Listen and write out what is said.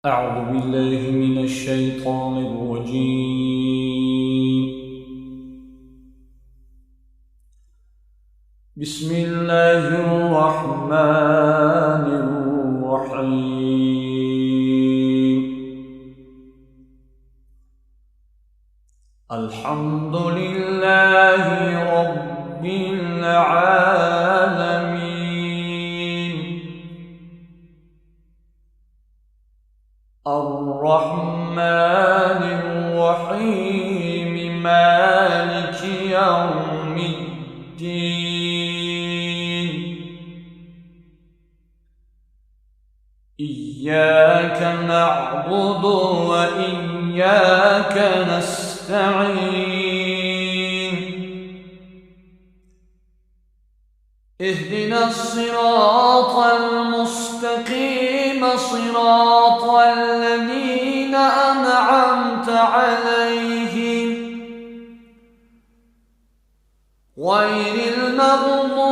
أعوذ بالله من الشيطان الرجيم. بسم الله الرحمن الرحيم. الحمد لله رب العالمين، الرحمن الرحيم، مالك يوم الدين. إياك نعبد وإياك نستعين. اهدنا الصراط المستقيم، صراط الذين أنعمت عليهم غير المغضوب